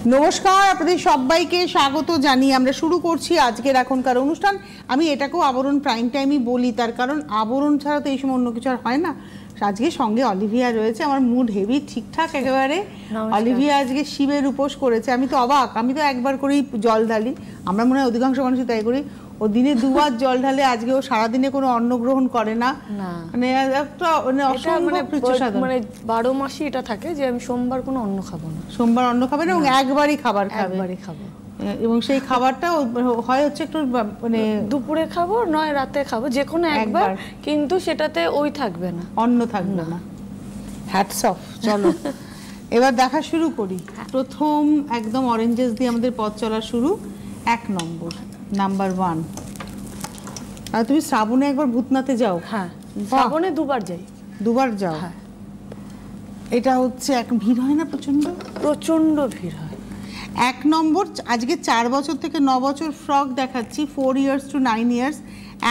নমস্কার, আপনাদের সবাইকে স্বাগত জানিয়ে আমরা শুরু করছি আজকের এখনকার অনুষ্ঠান। আমি এটাকেও আবরণ প্রাইম টাইমই বলি, তার কারণ আবরণ ছাড়া তো এই সময় অন্য কিছু আর হয় না। আজকে সঙ্গে অলিভিয়া রয়েছে, আমার মুড হেভি ঠিকঠাক একেবারে। অলিভিয়া আজকে শিবের উপোস করেছে, আমি তো অবাক। আমি তো একবার করেই জল ঢালি, আমরা মনে হয় অধিকাংশ মানুষই তাই করি। ও দিনে দুবার জল ঢালে, আজকে ও সারাদিনে কোনো অন্ন গ্রহণ করে না। মানে একটা মানে 12 মাসই এটা থাকে যে আমি সোমবার কোনো অন্ন খাবো না, সোমবার অন্ন খাবে না এবং একবারই খাবার খাবে, এবং সেই খাবারটা হয় হচ্ছে একটু মানে দুপুরে খাবো নয় রাতে খাবো, যে কোনো একবার, কিন্তু সেটাতে ওই থাকবে না, অন্ন থাকবে না। Hats off. চলো এবার দেখা শুরু করি। প্রথম একদম অরেঞ্জেস দিয়ে আমাদের পথ চলা শুরু। 1 নম্বর, নাম্বার 1। আর তুমি শ্রাবণে একবার ভূতনাথে যাও? হ্যাঁ, শ্রাবণে দুবার যাই। দুবার যাও? হ্যাঁ। এটা হচ্ছে এক ভিড় হয় না? প্রচন্ড প্রচন্ড ভিড় হয়। 1 নম্বর, আজকে 4 বছর থেকে 9 বছর ফ্রক দেখাচ্ছি, 4 ইয়ার্স টু 9 ইয়ার্স।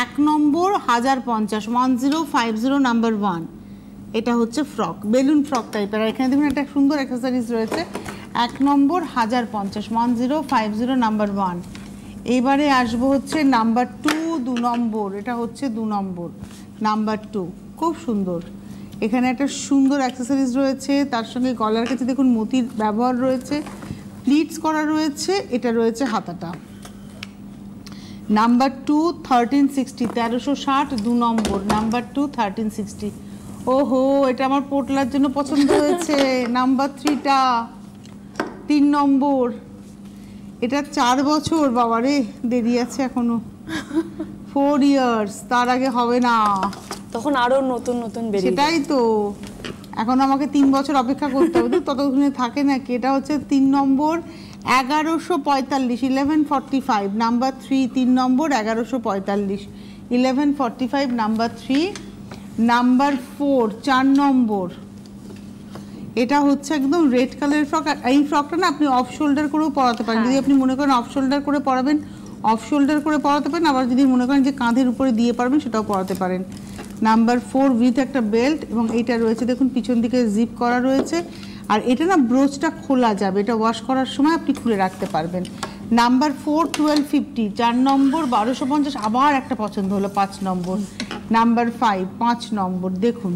1 নম্বর 1050, 1050 নাম্বার 1। এটা হচ্ছে ফ্রক, বেলুন ফ্রক টাইপের। আর এখানে দেখুন একটা সুন্দর অ্যাক্সেসরিজ রয়েছে। 1 নম্বর 1050, 1050 নাম্বার 1। এইবারে আসবো হচ্ছে নাম্বার 2, 2 নম্বর। এটা হচ্ছে 2 নম্বর, নাম্বার 2। খুব সুন্দর, এখানে একটা সুন্দর অ্যাক্সেসরিজ রয়েছে, তার সঙ্গে গলার কাছে দেখুন মতির ব্যবহার রয়েছে, প্লিটস করা রয়েছে, এটা রয়েছে হাতাটা। নাম্বার 2 1360, 1360, 2 নম্বর, নাম্বার 2 1360। ওহো, এটা আমার পোটলার জন্য পছন্দ হয়েছে। নাম্বার 3টা, 3 নম্বর। এটা 4 বছর, বাবারে দেরি আছে এখনো, 4 ইয়ার্স, তার আগে হবে না। তখন আরো নতুন নতুন বেরিয়ে, সেটাই তো, এখন আমাকে 3 বছর অপেক্ষা করতে হবে, ততক্ষণে থাকে নাকি। এটা হচ্ছে 3 নম্বর 1145, 1145 নাম্বার 3, 3 নম্বর 1145, 1145 নাম্বার 3। নাম্বার 4, 4 নম্বর। এটা হচ্ছে একদম রেড কালারের ফ্রক। এই ফ্রকটা না আপনি অফ শোল্ডার করেও পরাতে পারেন, যদি আপনি মনে করেন অফ শোল্ডার করে পরাবেন, অফ শোল্ডার করে পরাতে পারেন। আবার যদি মনে করেন যে কাঁধের উপরে দিয়ে পারবেন, সেটাও পরাতে পারেন। নাম্বার 4 উইথ একটা বেল্ট, এবং এইটা রয়েছে দেখুন পিছন দিকে জিপ করা রয়েছে। আর এটা না ব্রোচটা খোলা যাবে, এটা ওয়াশ করার সময় আপনি খুলে রাখতে পারবেন। নাম্বার 4 1250, 4 নম্বর 1250। আবার একটা পছন্দ হলো, 5 নম্বর, নাম্বার 5, 5 নম্বর। দেখুন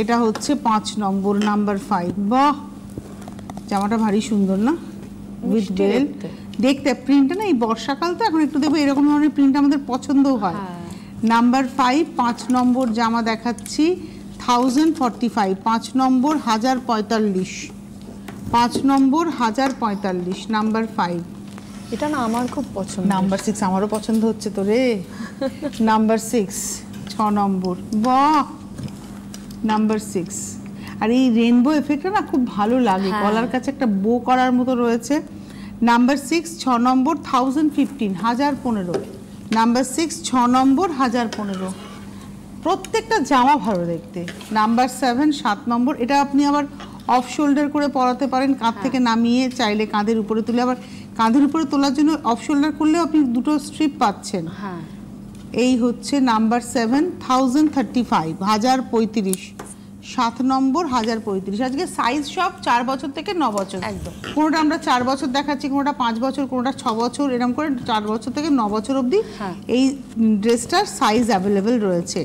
এটা হচ্ছে 5 নম্বর, নাম্বার 5। বাহ, জামাটা ভারী সুন্দর না, উইথ বেল্ট। দেখতে প্রিন্টটা না, এই বর্ষাকাল তো এখন একটু দেখবো এরকম ধরনের প্রিন্ট আমাদের পছন্দও হয়। নাম্বার 5, 5 নম্বর জামা দেখাচ্ছি, 1045, 5 নম্বর 1045, 5 নম্বর 1045, নাম্বার 5। এটা না আমার খুব পছন্দ। নাম্বার 6 আমারও পছন্দ হচ্ছে তো রে। নাম্বার 6, 6 নম্বর। বাহ, নাম্বার 6। আর এই রেনবো এফেক্টটা না খুব ভালো লাগে, গলার কাছে একটা বো করার মতো রয়েছে। নাম্বার 6, 6 নম্বর 1015, 1015, নাম্বার 6, 6 নম্বর 1015। প্রত্যেকটা জামা ভালো দেখতে। নাম্বার 7, 7 নম্বর। এটা আপনি আবার অফ শোল্ডার করে পরাতে পারেন, কাঁধ থেকে নামিয়ে চাইলে কাঁধের উপরে তুলে। আবার কাঁধের উপরে তোলার জন্য অফ শোল্ডার করলেও আপনি 2টো স্ট্রিপ পাচ্ছেন। এই হচ্ছে নাম্বার 7, 1035, 1035, 7 নম্বর 1035। আজকে সাইজ সব 4 বছর থেকে 9 বছর একদম। কোনোটা আমরা 4 বছর দেখাচ্ছি, কোনোটা 5 বছর, কোনোটা 6 বছর, এরকম করে 4 বছর থেকে 9 বছর অবধি এই ড্রেসটার সাইজ অ্যাভেলেবেল রয়েছে।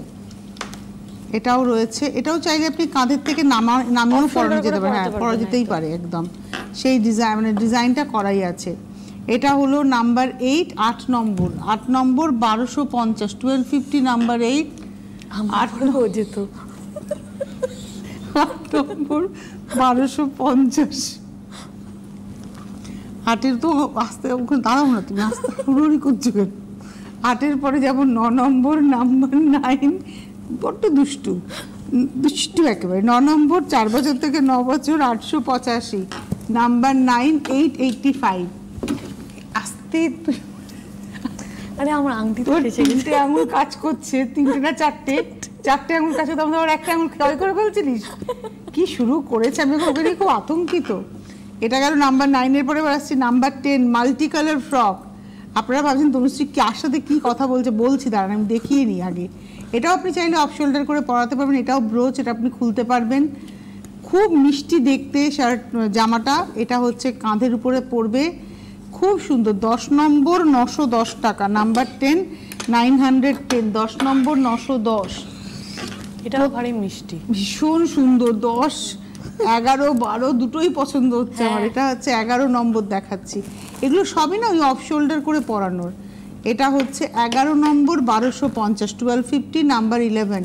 এটাও রয়েছে, এটাও চাইলে আপনি কাঁধের থেকে নামিয়েও পরানো যেতে পারে। হ্যাঁ, পরা যেতেই পারে একদম, সেই ডিজাইন, মানে ডিজাইনটা করাই আছে। এটা হলো নাম্বার 8, 8 নম্বর, 8 নম্বর 1250, 1250 নাম্বার 8। 8 যেত, 8 নম্বর 1250। 8-এর তো আস্তে ওখানে দাঁড়াও না, তুমি আস্তে হুড়ি করছো কেন? 8-এর পরে যেমন 9 নম্বর, নাম্বার 9। বড্ড দুষ্টু, দুষ্টু একেবারে। 9 নম্বর 4 বছর থেকে 9 বছর, 885, নাম্বার 9, 885। আস্তে, আরে আমার আংটি তো তিনটে আঙুল কাজ করছে, 3টে না 4টে, 4টে আঙুল কাজ করতে আমাদের, আবার একটা আঙুল তয় করে ফেলছিলিস। কি শুরু করেছে, আমি ওকে নিয়ে খুব আতঙ্কিত। এটা গেল নাম্বার 9-এর পরে আসছি নাম্বার 10, মাল্টি কালার ফ্রক। আপনারা ভাবছেন তনুশ্রী কার সাথে কি কথা বলছে, বলছি দাঁড়ান আমি দেখিয়ে নিই আগে। এটাও আপনি চাইলে অফ শোল্ডার করে পরাতে পারবেন, এটাও ব্রোচ, এটা আপনি খুলতে পারবেন। খুব মিষ্টি দেখতে শার্ট জামাটা, এটা হচ্ছে কাঁধের উপরে পড়বে, খুব সুন্দর। 10 নম্বর 910 টাকা, নাম্বার 10 910, 10 নম্বর 910। এটাও ভারী মিষ্টি, ভীষণ সুন্দর। 10 11 12 দুটোই পছন্দ হচ্ছে আমার। এটা হচ্ছে 11 নম্বর দেখাচ্ছি, এগুলো সবই না ওই অফ শোল্ডার করে পরানোর। এটা হচ্ছে 11 নম্বর 1250, 1250, নাম্বার 11,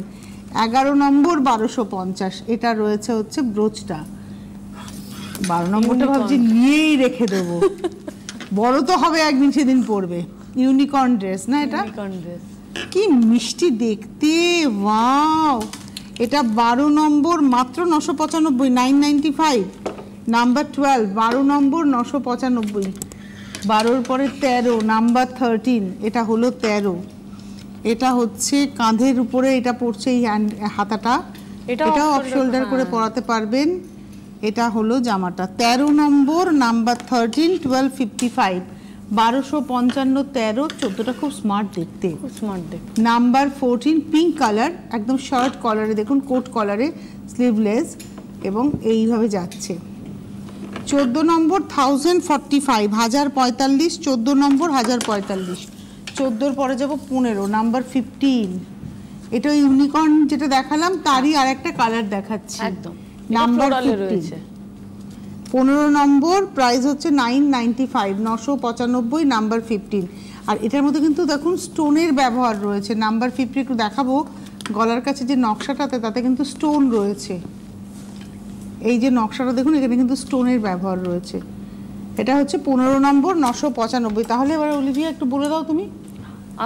11 নম্বর 1250। এটা রয়েছে হচ্ছে ব্রোচটা, 12 নম্বরটা ভাবছি নিয়েই রেখে দেবো, বড় তো হবে একদিন, সেদিন পরবে। ইউনিকর্ন ড্রেস না এটা, কি মিষ্টি দেখতে, ওয়াও। এটা 12 নম্বর মাত্র 995, 995, নাম্বার 12, 12 নম্বর 995, 12-র পরে 13, নাম্বার 13, এটা হলো 13। এটা হচ্ছে কাঁধের উপরে এটা পড়ছে, এই হাতাটা, এটা অফ শোল্ডার করে পরাতে পারবেন। এটা হলো জামাটা 13 নম্বর, নাম্বার 13, 1255, 1255, 13, 14টা খুব স্মার্ট দেখতে, খুব স্মার্ট দেখতে। নাম্বার 14 পিঙ্ক কালার, একদম শার্ট কলারে, দেখুন কোট কলারে, স্লিভলেস, এবং এইভাবে যাচ্ছে। 14 নম্বর 1045, 1045, 14 নম্বর 1045, 14-র পরে যাব 15, নাম্বার 15। এটা ইউনিকর্ন যেটা দেখালাম তারই আর একটা কালার দেখাচ্ছি, একদম নাম্বার 15। 15 নম্বর, প্রাইস হচ্ছে 995, 995, নাম্বার 15। আর এটার মধ্যে কিন্তু দেখুন স্টোনের ব্যবহার রয়েছে। নাম্বার 50 একটু দেখাবো, গলার কাছে যে নকশাটাতে, তাতে কিন্তু স্টোন রয়েছে। এই যে নকশাটা দেখুন, এখানে কিন্তু স্টোনের ব্যবহার রয়েছে। এটা হচ্ছে 15 নম্বর 995। তাহলে এবার অলিভিয়া একটু বলে দাও তুমি।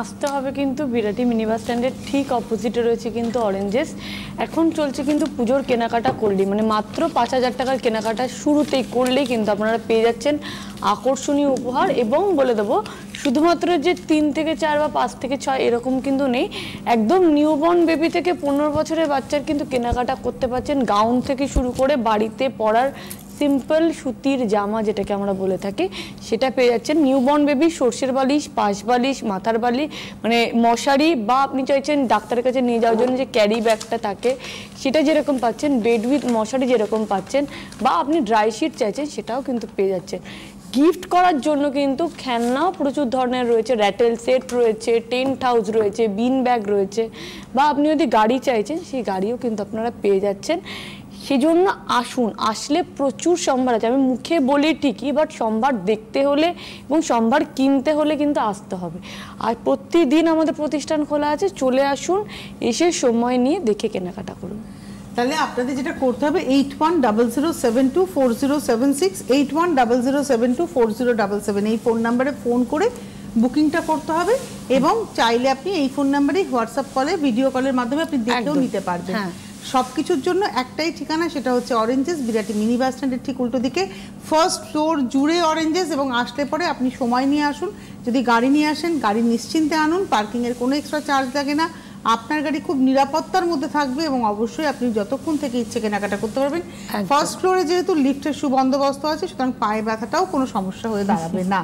আসতে হবে কিন্তু বিরাটি মিনি বাস স্ট্যান্ডের ঠিক অপোজিটে রয়েছে কিন্তু অরেঞ্জেস। এখন চলছে কিন্তু পুজোর কেনাকাটা করলেই, মানে মাত্র 5000 টাকার কেনাকাটা শুরুতেই করলেই কিন্তু আপনারা পেয়ে যাচ্ছেন আকর্ষণীয় উপহার। এবং বলে দেবো, শুধুমাত্র যে 3 থেকে 4 বা 5 থেকে 6 এরকম কিন্তু নেই, একদম নিউবর্ন বেবি থেকে 15 বছরের বাচ্চার কিন্তু কেনাকাটা করতে পারছেন। গাউন থেকে শুরু করে বাড়িতে পরার সিম্পল সুতির জামা যেটাকে আমরা বলে থাকি, সেটা পেয়ে যাচ্ছেন। নিউবর্ন বেবি সর্ষের বালিশ, পাশ বালিশ, মাথার বালি, মানে মশারি, বা আপনি চাইছেন ডাক্তারের কাছে নিয়ে যাওয়ার জন্য যে ক্যারি ব্যাগটা থাকে সেটা যেরকম পাচ্ছেন, বেড উইথ মশারি যেরকম পাচ্ছেন, বা আপনি ড্রাই শিট চাইছেন সেটাও কিন্তু পেয়ে যাচ্ছেন। গিফট করার জন্য কিন্তু খেলনাও প্রচুর ধরনের রয়েছে, র্যাটেল সেট রয়েছে, টেন্ট হাউস রয়েছে, বিন ব্যাগ রয়েছে, বা আপনি যদি গাড়ি চাইছেন সেই গাড়িও কিন্তু আপনারা পেয়ে যাচ্ছেন। সেজন্য আসুন, আসলে প্রচুর সম্ভার আছে। আমি মুখে বলি ঠিকই, বাট সম্ভার দেখতে হলে এবং সম্ভার কিনতে হলে কিন্তু আসতে হবে। আর প্রতিদিন আমাদের প্রতিষ্ঠান খোলা আছে, চলে আসুন, এসে সময় নিয়ে দেখে কেনাকাটা করুন। তাহলে আপনাদের যেটা করতে হবে, 8100724076, 8100724077, এই ফোন নাম্বারে ফোন করে বুকিংটা করতে হবে। এবং চাইলে আপনি এই ফোন নাম্বারে হোয়াটসঅ্যাপ কলে, ভিডিও কলের মাধ্যমে আপনি দেখেও নিতে পারবেন। সবকিছুর জন্য একটাই ঠিকানা, সেটা হচ্ছে অরেঞ্জেস, বিরাটি মিনি বাস স্ট্যান্ডের ঠিক উল্টো দিকে, ফার্স্ট ফ্লোর জুড়ে অরেঞ্জেস। এবং আসলে পরে আপনি সময় নিয়ে আসুন, যদি গাড়ি নিয়ে আসেন গাড়ি নিশ্চিন্তে আনুন, পার্কিংয়ের কোনো এক্সট্রা চার্জ লাগে না, আপনার গাড়ি খুব নিরাপত্তার মধ্যে থাকবে, এবং অবশ্যই আপনি যতক্ষণ থেকে ইচ্ছে কেনাকাটা করতে পারবেন। ফার্স্ট ফ্লোরে যেহেতু লিফটের সুবন্দোবস্ত আছে, সুতরাং পায়ে ব্যথাটাও কোনো সমস্যা হয়ে দাঁড়াবে না।